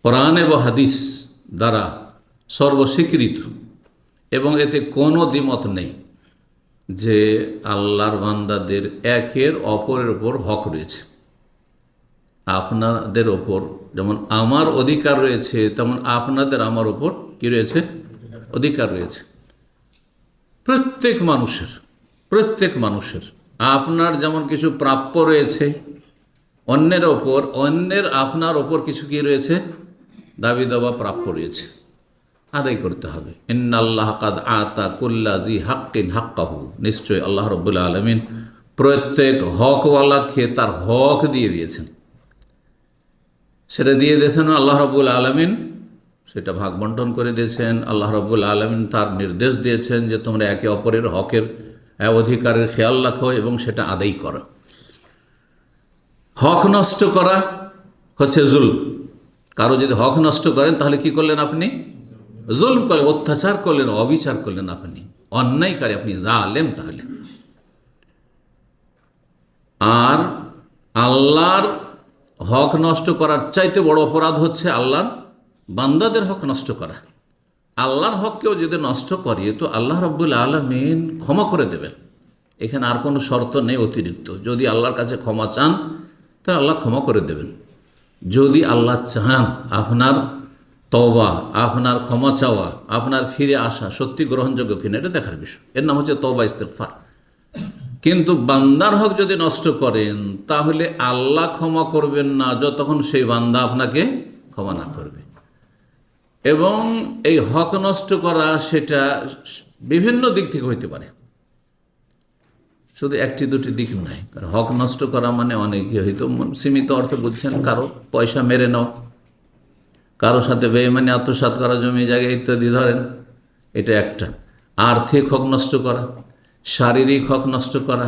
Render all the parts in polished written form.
কোরআন এবং হাদিস দ্বারা সর্বস্বীকৃত এবং এতে কোনো দ্বিমত নেই যে আল্লাহর বান্দাদের একের অপরের ওপর হক রয়েছে। আপনাদের ওপর যেমন আমার অধিকার রয়েছে, তেমন আপনাদের আমার ওপর কি রয়েছে? অধিকার রয়েছে। প্রত্যেক মানুষের আপনার যেমন কিছু প্রাপ্য রয়েছে অন্যের ওপর, অন্যের আপনার ওপর কিছু কি রয়েছে? দাবি দাবা প্রাপ্য রয়েছে, আদায় করতে হবে। ইন্নাল্লাহ কাদ আতা কুল্লা জি হাক্কিন হাক্কাহু, নিশ্চয় আল্লাহ রাব্বুল আলামিন প্রত্যেক হকওয়ালাকে তার হক দিয়ে দিয়েছেন। সেটা দিয়ে দিয়েছেন আল্লাহ রাব্বুল আলামিন, সেটা ভাগ বন্টন করে দিয়েছেন। আল্লাহ রাব্বুল আলামিন তার নির্দেশ দিয়েছেন যে তোমরা একে অপরের হকের অধিকারের খেয়াল রাখো এবং সেটা আদায় করো। হক নষ্ট করা হচ্ছে জুলম। কারো যদি হক নষ্ট করেন তাহলে কি করলেন? আপনি জুলম করলেন, অত্যাচার করলেন, অবিচার করলেন, আপনি অন্যায়কারী, আপনি জালেম। তাহলে আর আল্লাহর হক নষ্ট করার চাইতে বড় অপরাধ হচ্ছে আল্লাহর বান্দাদের হক নষ্ট করা। আল্লাহর হককেও যদি নষ্ট করি তো আল্লাহ রাব্বুল আলামিন ক্ষমা করে দেবেন। এখানে আর কোনো শর্ত নেই অতিরিক্ত। যদি আল্লাহর কাছে ক্ষমা চান তাহলে আল্লাহ ক্ষমা করে দেবেন। যদি আল্লাহ চান আপনার তওবা, আপনার ক্ষমা চাওয়া, আপনার ফিরে আসা সত্যি গ্রহণযোগ্য কিনা এটা দেখার বিষয়। এর নাম হচ্ছে তওবা ইস্তেগফার। কিন্তু বান্দার হক যদি নষ্ট করেন তাহলে আল্লাহ ক্ষমা করবেন না যতক্ষণ সেই বান্দা আপনাকে ক্ষমা না করবে। এবং এই হক নষ্ট করা সেটা বিভিন্ন দিক থেকে হইতে পারে, শুধু একটি দুটি দিক নয়। কারণ হক নষ্ট করা মানে অনেকে হয়তো সীমিত অর্থে বুঝছেন, কারো পয়সা মেরে নাও, কারো সাথে বেঈমানি আত্মসাৎ করা, জমি জায়গা ইত্যাদি ধরেন, এটা একটা। আর্থিক হক নষ্ট করা, শারীরিক হক নষ্ট করা,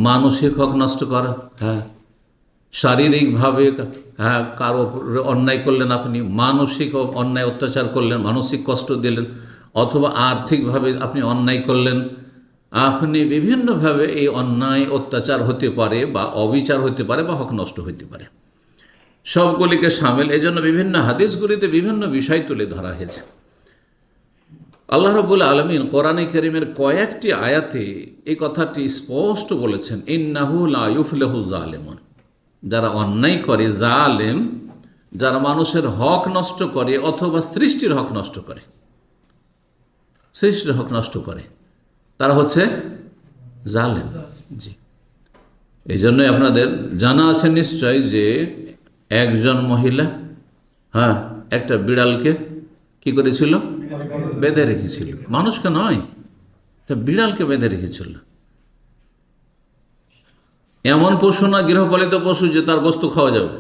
মানসিক হক নষ্ট করা। হ্যাঁ, শারীরিকভাবে হ্যাঁ কারো অন্যায় করলেন আপনি, মানসিক অন্যায় অত্যাচার করলেন, মানসিক কষ্ট দিলেন, অথবা আর্থিকভাবে আপনি অন্যায় করলেন। আপনি বিভিন্নভাবে এই অন্যায় অত্যাচার হতে পারে বা অবিচার হতে পারে বা হক নষ্ট হতে পারে, সবগুলিকে সামিল। এই জন্য বিভিন্ন হাদিসগুলিতে বিভিন্ন বিষয় তুলে ধরা হয়েছে। আল্লাহ রাব্বুল আলামিন কোরআনে কারীমের কয়েকটি আয়াতে এই কথাটি স্পষ্ট বলেছেন, ইন্নাহু লা ইউফলিহু যালিমুন। যারা অন্যায় করে, জালেম, যারা মানুষের হক নষ্ট করে অথবা সৃষ্টির হক নষ্ট করে, সৃষ্টির হক নষ্ট করে, তারা হচ্ছে জালেম। জি, এই জন্যই আপনাদের জানা আছে নিশ্চয় যে একজন মহিলা হ্যাঁ একটা বিড়ালকে কি করেছিল? বেঁধে রেখেছিল। মানুষকে নয়, একটা বিড়ালকে বেঁধে রেখেছিল। এমন পশু না, গৃহপালিত পশু যে তার গোস্ত খাওয়া যাবে,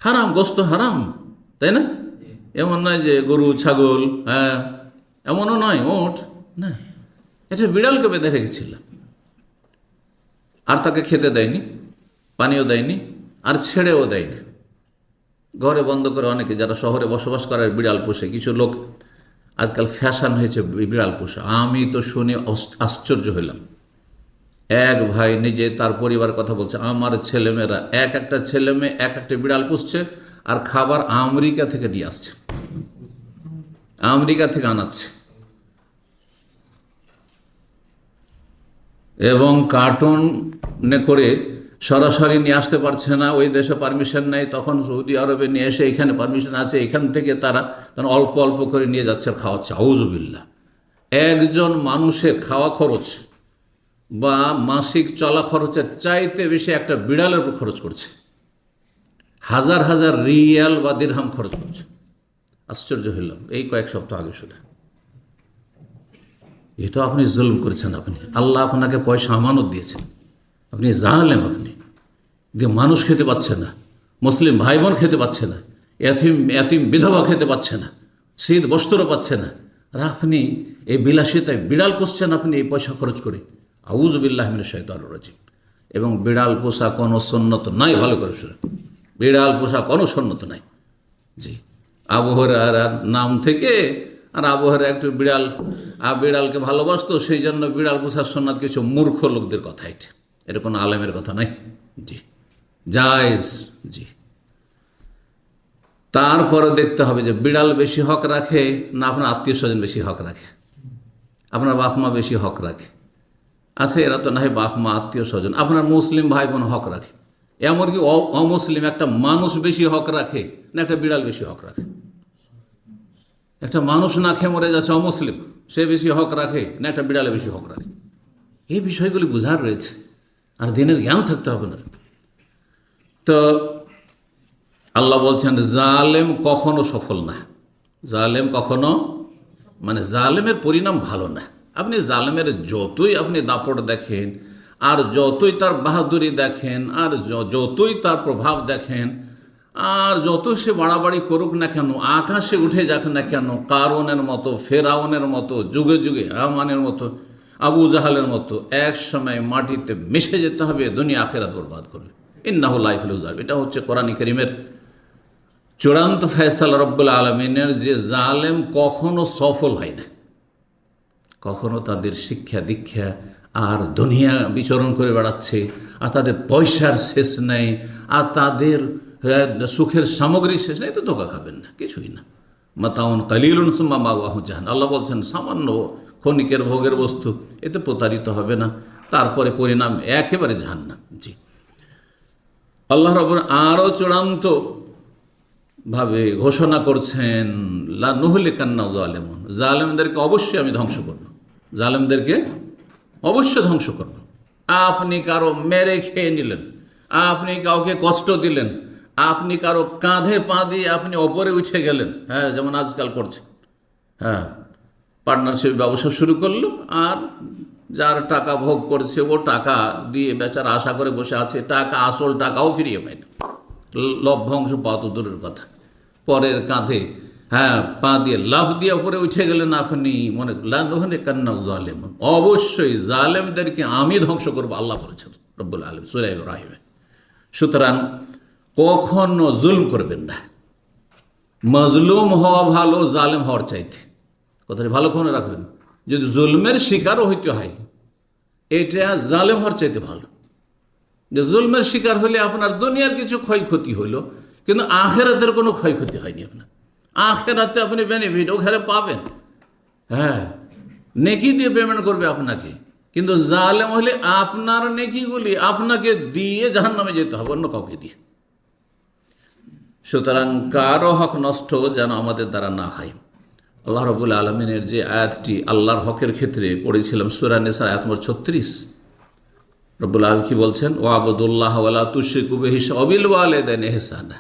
হারাম, গোস্ত হারাম, তাই না? এমন নয় যে গরু ছাগল, হ্যাঁ এমনও নয়, ওঠ না, এটা বিড়ালকে বেঁধে রেখেছিল। আর তাকে খেতে দেয়নি, পানিও দেয়নি, আর ছেড়েও দেয়নি। ঘরে বন্ধ করে অনেকে যারা শহরে বসবাস করে বিড়াল পোষে। কিছু লোক আজকাল ফ্যাশন হয়েছে বিড়াল পোষা। আমি তো শুনে আশ্চর্য হইলাম। এক ভাই নিজে তার পরিবার কথা বলছে, আমার ছেলেমেয়েরা একটা ছেলে মেয়ে একটা বিড়াল পুষছে, আর খাবার আমেরিকা থেকে নিয়ে আসছে, আমেরিকা থেকে আনাচ্ছে, এবং কার্টুনে করে সরাসরি নিয়ে আসতে পারছে না, ওই দেশে পারমিশন নেই। তখন সৌদি আরবে নিয়ে এসে এখানে পারমিশন আছে, এখান থেকে তারা অল্প অল্প করে নিয়ে যাচ্ছে, খাওয়াচ্ছে। আউযুবিল্লাহ। একজন মানুষের খাওয়া খরচ বা মাসিক চলা খরচের চাইতে বেশি একটা বিড়ালের উপর খরচ করছে, হাজার হাজার রিয়াল বা দিরহাম খরচ করছে। আশ্চর্য হইলাম এই কয়েক সপ্তাহ আগে শুনে। এটা আপনি জুলম করেছেন। আপনি, আল্লাহ আপনাকে পয়সা আমানত দিয়েছেন, আপনি জানেন, আপনি দিয়ে মানুষ খেতে পাচ্ছে না, মুসলিম ভাই বোন খেতে পাচ্ছে না, এতিম বিধবা খেতে পাচ্ছে না, শীত বস্ত্র পাচ্ছে না, আর আপনি এই বিলাসিতায় বিড়াল পুষছেন, আপনি এই পয়সা খরচ করে। আউযু বিল্লাহি মিনাশ শাইতানির রাজিম। এবং বিড়াল পোষা কোনো সুন্নত নাই, ভালো করে শুনে, বিড়াল পোষা কোনো সুন্নত নাই। জি, আবু হুরায়রার নাম থেকে, আর আবু হুরায়রা একটু বিড়ালকে ভালোবাসতো, সেই জন্য বিড়াল পোষার সুন্নাত কিছু মূর্খ লোকদের কথা। এটা কোনো আলেমের কথা নাই। জি, জায়েজ। জি, তারপরে দেখতে হবে যে বিড়াল বেশি হক রাখে না আপনার আত্মীয় স্বজন বেশি হক রাখে, আপনার বাপ মা বেশি হক রাখে। আচ্ছা, এরা তো না হয় বাপ মা আত্মীয় স্বজন, আপনার মুসলিম ভাই বোন হক রাখে, এমনকি অমুসলিম একটা মানুষ বেশি হক রাখে না একটা বিড়াল বেশি হক রাখে? একটা মানুষ না খেয়ে মরে যাচ্ছে অমুসলিম, সে বেশি হক রাখে না একটা বিড়ালে বেশি হক রাখে? এই বিষয়গুলি বোঝার রয়েছে, আর দিনের জ্ঞান থাকতে হবে না। তো আল্লাহ বলছেন জালেম কখনো সফল না, জালেম কখনো, মানে জালেমের পরিণাম ভালো না। আপনি জালেমের যতই আপনি দাপট দেখেন, আর যতই তার বাহাদুরি দেখেন, আর যতই তার প্রভাব দেখেন, আর যত সে বাড়াবাড়ি করুক না কেন, আকাশে উঠে যাক না কেন, কারণের মতো, ফেরাউনের মতো, যুগে যুগে হামানের মতো, আবু জাহালের মতো, এক সময় মাটিতে মিশে যেতে হবে, দুনিয়া আখিরাত বরবাদ করবে। ইন্নাহু লা ইফলিহু যালিম। এটা হচ্ছে কোরআন কারীমের চূড়ান্ত ফয়সালা রব্বুল আলমিনের, যে জালেম কখনো সফল হয় না, কখনো তাদের শিক্ষা দীক্ষা আর দুনিয়া বিচরণ করে বেড়াচ্ছে, আর তাদের পয়সার শেষ নেই, আর তাদের সুখের সামগ্রী শেষ নেই, তো ধোকা খাবেন না, কিছুই না। মাতাউন কালিলুন সুম্মা মাওয়াহু জাহান্নাম। আল্লাহ বলছেন সামান্য ক্ষণিকের ভোগের বস্তু, এতে প্রতারিত হবে না, তারপরে পরিণাম একেবারে জাহান্নাম। জি, আল্লাহ রাব্বুল আরও চূড়ান্ত ভাবে ঘোষণা করছেন লা নুহলিকান্না যালিমুন, জালেমদেরকে অবশ্যই আমি ধ্বংস করব, জালেমদেরকে অবশ্যই ধ্বংস করব। আপনি কারো মেরে খেয়ে নিলেন, আপনি কাউকে কষ্ট দিলেন, আপনি কারো কাঁধে পা দিয়ে আপনি ওপরে উঠে গেলেন, হ্যাঁ, যেমন আজকাল করছে, হ্যাঁ, পার্টনারশিপ ব্যবসা শুরু করলো, আর যার টাকা ভোগ করছে ও টাকা দিয়ে বেচারা আশা করে বসে আছে, টাকা আসল টাকাও ফিরিয়ে পায় না, লভ্যাংশ পাওয়া তো দূরের কথা, পরের কাঁধে হ্যাঁ পা দিয়ে লাফ দিয়ে উপরে উঠে গেলেন আপনি, মনে লাহনে কান্না জালেমুন, অবশ্যই জালেমদেরকে আমি ধ্বংস করবো, আল্লাহ বলেছেন রব্বুল আলামিন সূরা ইব্রাহিমে। সুতরাং কখনো জুলম করবেন না, মজলুম হওয়া ভালো জালেম হওয়ার চাইতে, কথাটি ভালো করে রাখবেন। যদি জুলমের শিকারও হইতে হয়, এটা জালেম হওয়ার চাইতে ভালো। যে জুলমের শিকার হলে আপনার দুনিয়ার কিছু ক্ষয়ক্ষতি হইল, কিন্তু আখেরাতের কোনো ক্ষয়ক্ষতি হয়নি আপনার, আখেরাতে আপনি বেনিফিট ওখানে পাবেন, হ্যাঁ, নেকি দিয়ে পেমেন্ট করবে আপনাকে। কিন্তু জালেম হলে আপনার নেকিগুলি আপনাকে দিয়ে জাহান্নামে যেতে হবে, অন্য কাউকে দিয়ে। সুতরাং কারো হক নষ্ট যেন আমাদের দ্বারা না হয়। আল্লাহ রাব্বুল আলামিনের যে আয়াতটি আল্লাহর হকের ক্ষেত্রে পড়েছিলাম, সূরা নিসা আয়াত নম্বর 36, রব্বুল আলামিন কি বলছেন? ওয়াবুদুল্লাহ ওয়ালা তুশরিকু বিহি ওয়াবিল ওয়ালিদাইনি ইহসানা,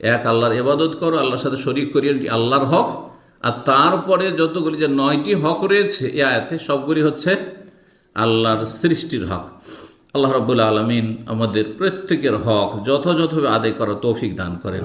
এক আল্লাহর ইবাদত করো, আল্লাহর সাথে শরীক করিয়ে, আল্লাহর হক। আর তারপরে যতগুলি যে 9টি হক রয়েছে এই আয়াতে, সবগুলি হচ্ছে আল্লাহর সৃষ্টির হক। আল্লাহ রাব্বুল আলামিন আমাদের প্রত্যেকের হক যথাযথভাবে আদায় করার তৌফিক দান করেন।